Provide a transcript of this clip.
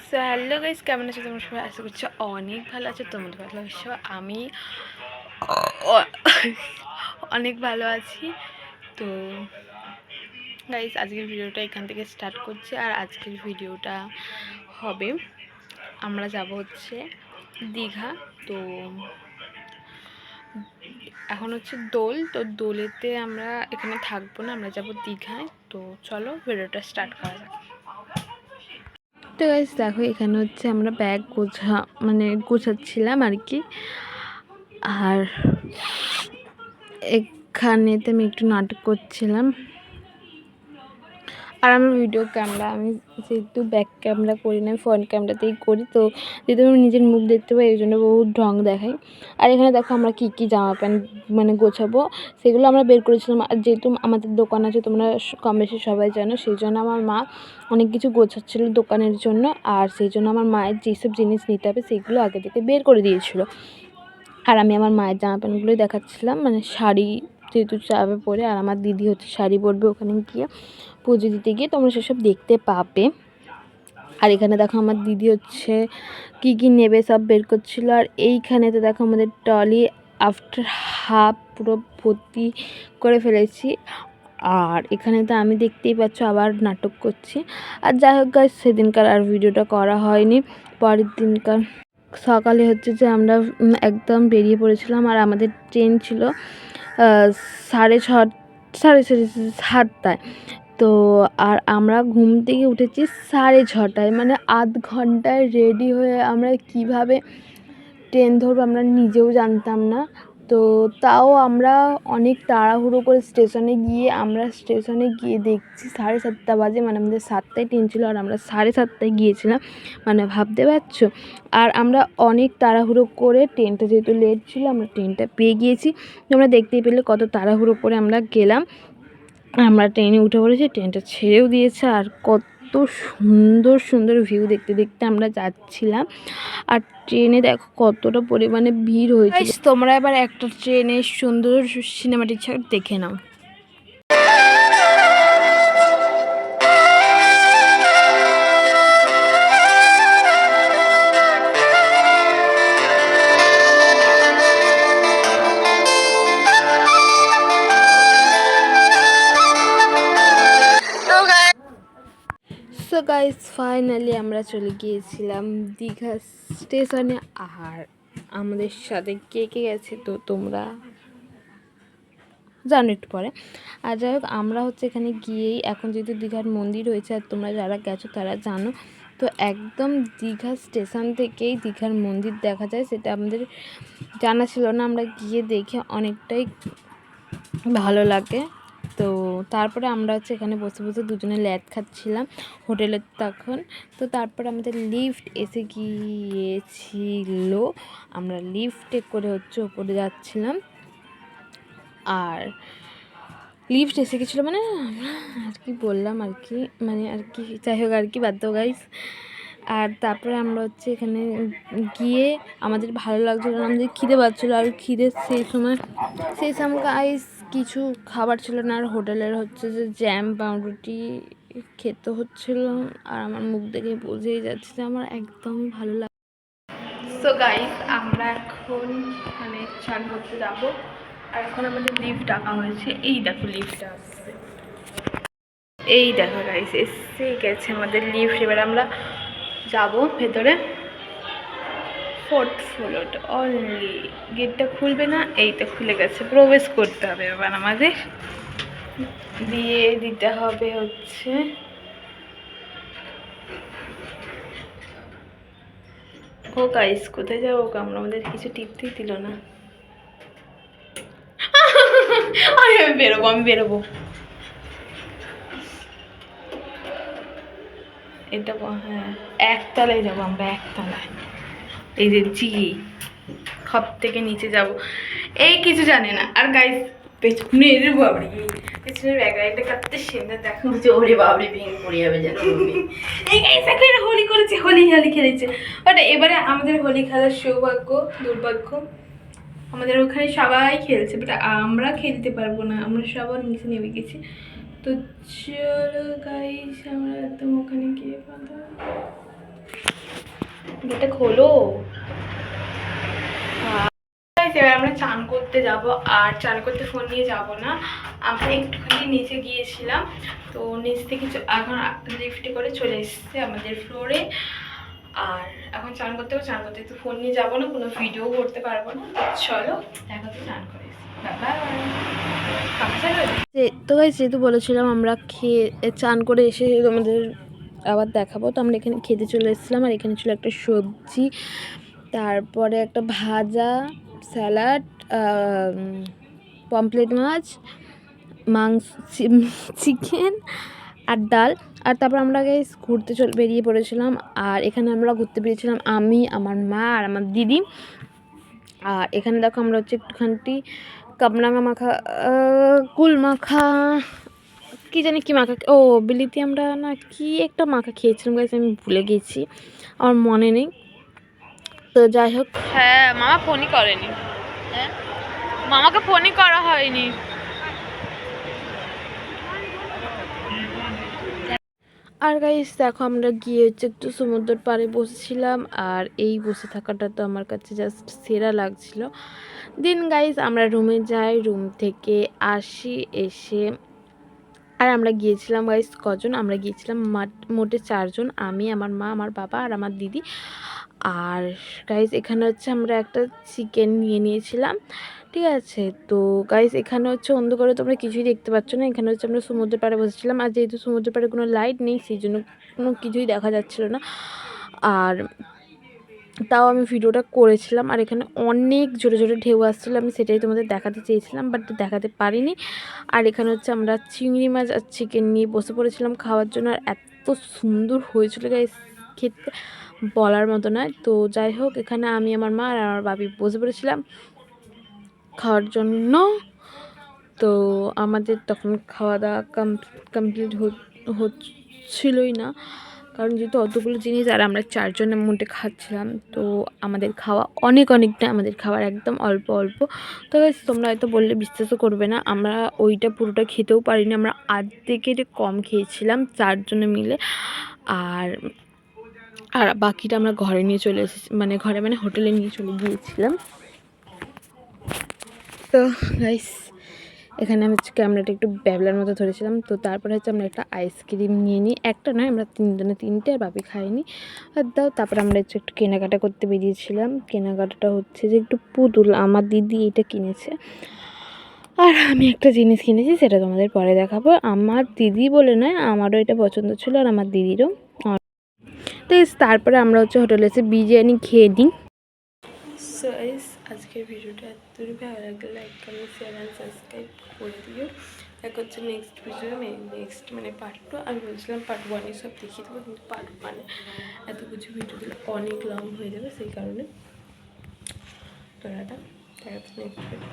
So hello guys, কেমন আছো তোমরা সবাই? আশা করছি অনেক ভালো আছো। তোমাদের ভালো আছো, আমি অনেক ভালো আছি। তো গাইস, আজকের ভিডিওটা এখান থেকে স্টার্ট করছি। আর আজকের ভিডিওটা হবে, আমরা যাব হচ্ছে দীঘা। তো এখন হচ্ছে দোল, তো দোলেতে আমরা এখানে থাকবো না, আমরা যাব দীঘায়। তো চলো ভিডিওটা স্টার্ট করা যাক। তো গাইস দেখো, এখানে হচ্ছে আমরা ব্যাগ গোছাচ্ছিলাম আর কি। আর এখানেতে আমি একটু নাটক করছিলাম। আর আমার ভিডিও ক্যামেরা, আমি যেহেতু ব্যাক ক্যামেরা করি না, ফ্রন্ট ক্যামেরাতেই করি। তো যেহেতু আমি নিজের মুখ দেখতে পাই, এই জন্য বহুত ঢং দেখাই। আর এখানে দেখো আমরা কী জামা প্যান্ট গোছাবো, সেগুলো আমরা বের করেছিলাম। আর যেহেতু আমাদের দোকান আছে, তোমরা কম বেশি সবাই জানো, সেই জন্য আমার মা অনেক কিছু গোছাচ্ছিলো দোকানের জন্য। আর সেই জন্য আমার মায়ের যেসব জিনিস নিতে হবে সেগুলো আগে থেকে বের করে দিয়েছিলো। আর আমি আমার মায়ের জামা প্যান্টগুলোই দেখাচ্ছিলাম, শাড়ি যেহেতু যাবে পরে। আর আমার দিদি হচ্ছে শাড়ি পরবে ওখানে গিয়ে, পুজো দিতে গিয়ে। তোমরা সেসব দেখতে পাবে। আর এখানে দেখো আমার দিদি হচ্ছে কী নেবে সব বের করছিল। আর এইখানেতে দেখো আমাদের ট্রলি আফটার হাফ পুরো ভর্তি করে ফেলেছি। আর এখানে তো আমি দেখতেই পাচ্ছ আবার নাটক করছি। আর যাই হোক গাইস, সেদিনকার আর ভিডিওটা করা হয়নি। পরের দিনকার সকালে হচ্ছে যে আমরা একদম বেরিয়ে পড়েছিলাম। আর আমাদের ট্রেন ছিল সাড়ে 7টায়। তো আর আমরা ঘুম থেকে উঠেছি 6:30টায়, আধ ঘন্টায় রেডি হয়ে আমরা কিভাবে ট্রেন ধরবো আমরা নিজেও জানতাম না। তো তাও আমরা অনেক তাড়াহুড়ো করে স্টেশনে গিয়ে দেখছি 7:30 বাজে, আমাদের 7টায় ট্রেন ছিল। আর আমরা 7:30টায় গিয়েছিলাম, ভাবতে পারছো। আর আমরা অনেক তাড়াহুড়ো করে, ট্রেনটা যেহেতু লেট ছিল, আমরা ট্রেনটা পেয়ে গিয়েছি। তোমরা দেখতেই পেলে কত তাড়াহুড়ো করে আমরা গেলাম। আমরা ট্রেনে উঠে পড়েছি, ট্রেনটা ছেড়েও দিয়েছে। আর কত সুন্দর সুন্দর ভিউ দেখতে দেখতে আমরা যাচ্ছিলাম। আর ট্রেনে দেখো কতটা পরিমাণে ভিড় হয়েছিল। তোমরা এবার একটা ট্রেনের সুন্দর সিনেমাটিক শট দেখে নাও। সো গাইস, ফাইনালি আমরা চলে গিয়েছিলাম দীঘা স্টেশনে। আর আমাদের সাথে কে কে গেছে তো তোমরা জানো একটু পরে। আর যাই হোক, আমরা হচ্ছে এখানে গিয়েই, এখন যেহেতু দীঘার মন্দির হয়েছে, আর তোমরা যারা গেছো তারা জানো, তো একদম দীঘা স্টেশন থেকেই দীঘার মন্দির দেখা যায়। সেটা আমাদের জানা ছিল না, আমরা গিয়ে দেখে অনেকটাই ভালো লাগে। তো তারপরে আমরা হচ্ছে এখানে বসে বসে দুজনে ল্যাদ খাচ্ছিলাম হোটেলের তখন। তো তারপরে আমাদের লিফট এসে গিয়েছিল, আমরা লিফটে করে হচ্ছে ওপরে যাচ্ছিলাম। আর লিফট এসে গেছিলো, আর কি বললাম আর কি, আর কি, যাই হোক আর কি, বাদ দাও গাইস। আর তারপরে আমরা হচ্ছে এখানে গিয়ে আমাদের ভালো লাগছিলো না, আমাদের খিদে পাচ্ছিলো। আর সেই সময় গাইস কিছু খাবার ছিল না। আর হোটেলের হচ্ছে যে জ্যাম পাউরুটি খেতে হচ্ছিল। আর আমার মুখ দেখে বোঝেই যাচ্ছে যে আমার একদমই ভালো লাগে। সো গাইস, আমরা এখন চান করতে যাবো। আর এখন আমাদের লিফট ডাকা হয়েছে, এই দেখো লিফটটা আসছে, এই দেখো গাইস এসে গেছে আমাদের লিফট। এবার আমরা যাব ভেতরে, 4th ফ্লোর অনলি। গেটটা খুলবে না, এইটা খুলে গেছে, প্রবেশ করতে হবে এবার আমাদের। দিয়ে দিতে হবে হচ্ছে ও গাইস, কোথায় যাবো? আমরা আমাদের কিছু টিপতেই দিল না। আমি বেরোবো। এটা হ্যাঁ, একতলায় যাবো আমরা, একতলায়। এই যে সব থেকে নিচে যাব, এই কিছু জানে না। আর গাইস পেছনের ব্যাকগ্রাউন্ডে কাটতে সুন্দর দেখো, ওরে বাবরে ভেঙে পড়ে যাবে যেন। এই গাইস দেখো, এরা হোলি করেছে, হোলি খেলেছে। বাট এবারে আমাদের হোলি খেলার সৌভাগ্য দুর্ভাগ্য, আমাদের ওখানে সবাই খেলছে, বাট আমরা খেলতে পারবো না, আমরা সবার নিচে নেমে গেছি। তো চলো গাইস, আমরা একদম ওখানে গিয়ে গেটটা খোলো। এবার আমরা চান করতে যাব, আর চান করতে ফোন নিয়ে যাব না, আমরা একটুখানি নিচে গিয়েছিলাম, তো নিচ থেকে এখন লিফটে করে চলে এসেছে আমাদের ফ্লোরে। আর এখন চান করতে একটু ফোন নিয়ে যাবো না, কোনো ভিডিও করতে পারবো না। চলো দেখা তো চান করে তো গাইস, যেহেতু বলেছিলাম আমরা খেয়ে চান করে এসে আমাদের আবার দেখাবো, তো আমরা এখানে খেতে চলে এসেছিলাম। আর এখানে ছিল একটা সবজি, তারপরে একটা ভাজা, স্যালাড, পমফ্লেট মাছ, মাংস, চিকেন আর ডাল। আর তারপর আমরা গাইস ঘুরতে বেরিয়ে পড়েছিলাম। আর এখানে আমরা ঘুরতে বেরিয়েছিলাম আমি, আমার মা আর আমার দিদি। আর এখানে দেখো আমরা হচ্ছে একটুখানি কামরাঙা মাখা, কুল মাখা, কী জানি কী মাখা, ও বিলিতি আমরা না কি একটা মাখা খেয়েছিলাম গাইস, আমি ভুলে গেছি, আমার মনে নেই। তো যাই হোক, হ্যাঁ মামা ফোনই করেনি, হ্যাঁ মামাকে ফোনই করা হয়নি। আর গাইস দেখো আমরা গিয়ে হচ্ছে একটু সমুদ্রের পাড়ে বসেছিলাম, আর এই বসে থাকাটা তো আমার কাছে জাস্ট সেরা লাগছিল। দিন গাইস আমরা রুমে যাই, রুম থেকে আসি, এসে আর আমরা গিয়েছিলাম গাইস কজন, আমরা গিয়েছিলাম মোটে 4 জন, আমি, আমার মা, আমার বাবা আর আমার দিদি। আর গাইস এখানে হচ্ছে আমরা একটা চিকেন নিয়েছিলাম, ঠিক আছে। তো গাইস এখানে হচ্ছে অন্ধকারে তোমরা কিছুই দেখতে পাচ্ছ না, এখানে হচ্ছে আমরা সমুদ্রের পাড়ে বসেছিলাম। আর যেহেতু সমুদ্রের পাড়ে কোনো লাইট নেই, সেই জন্য কোনো কিছুই দেখা যাচ্ছিল না। আর তাও আমি ভিডিওটা করেছিলাম। আর এখানে অনেক জোরে জোরে ঢেউ আসছিলো, আমি সেটাই তোমাদের দেখাতে চেয়েছিলাম, বাট দেখাতে পারিনি। আর এখানে হচ্ছে আমরা চিংড়ি মাছ আর চিকেন নিয়ে বসে পড়েছিলাম খাওয়ার জন্য। আর এত সুন্দর হয়েছিল গাইস, খেতে বলার মতো নয়। তো যাই হোক, এখানে আমি, আমার মা আর আমার বাবি বসে পড়েছিলাম খাওয়ার জন্য। তো আমাদের তখন খাওয়া দাওয়া কমপ্লিট হচ্ছিলই না, কারণ যেহেতু অতগুলো জিনিস আর আমরা 4 জনের মধ্যে খাচ্ছিলাম, তো আমাদের খাওয়া অনেকটা, আমাদের খাবার একদম অল্প অল্প। তো তোমরা হয়তো বললে বিশ্বাসও করবে না, আমরা ওইটা পুরোটা খেতেও পারিনি, আমরা আর্ধেকের কম খেয়েছিলাম 4 জনে মিলে। আর বাকিটা আমরা ঘরে নিয়ে চলে এসেছি, ঘরে হোটেলে নিয়ে চলে গিয়েছিলাম। তো গাইস এখানে আমি হচ্ছে ক্যামেরাটা একটু ব্যাবলার মতো ধরেছিলাম। তো তারপরে হচ্ছে আমরা একটা আইসক্রিম নিয়ে নিই, একটা নয় আমরা 3 জনে 3টে, আর বাপি খাইনি। আর তারপরে আমরা হচ্ছে একটু কেনাকাটা করতে বেরিয়েছিলাম। কেনাকাটাটা হচ্ছে যে একটু পুতুল, আমার দিদি এটা কিনেছে, আর আমি একটা জিনিস কিনেছি, সেটা তোমাদের পরে দেখাবো। আমার দিদি বলে নয়, আমারও এটা পছন্দ ছিল আর আমার দিদিরও। তো তারপরে আমরা হচ্ছে হোটেলে এসে বিরিয়ানি খেয়ে নিই। সো আজকের ভিডিওটা এতদূরই, ভালো লাগলে like, comment, share and subscribe করে দিও। দেখা হচ্ছে নেক্সট ভিডিও, পার্ট 2। আমি বলছিলাম পার্ট 1 সব দেখিয়ে দেবো, কিন্তু পার্ট 1 এত কিছু ভিডিও দিলে অনেক লং হয়ে যাবে, সেই কারণে। তো টাটা, দেখা হচ্ছে নেক্সট ভিডিও।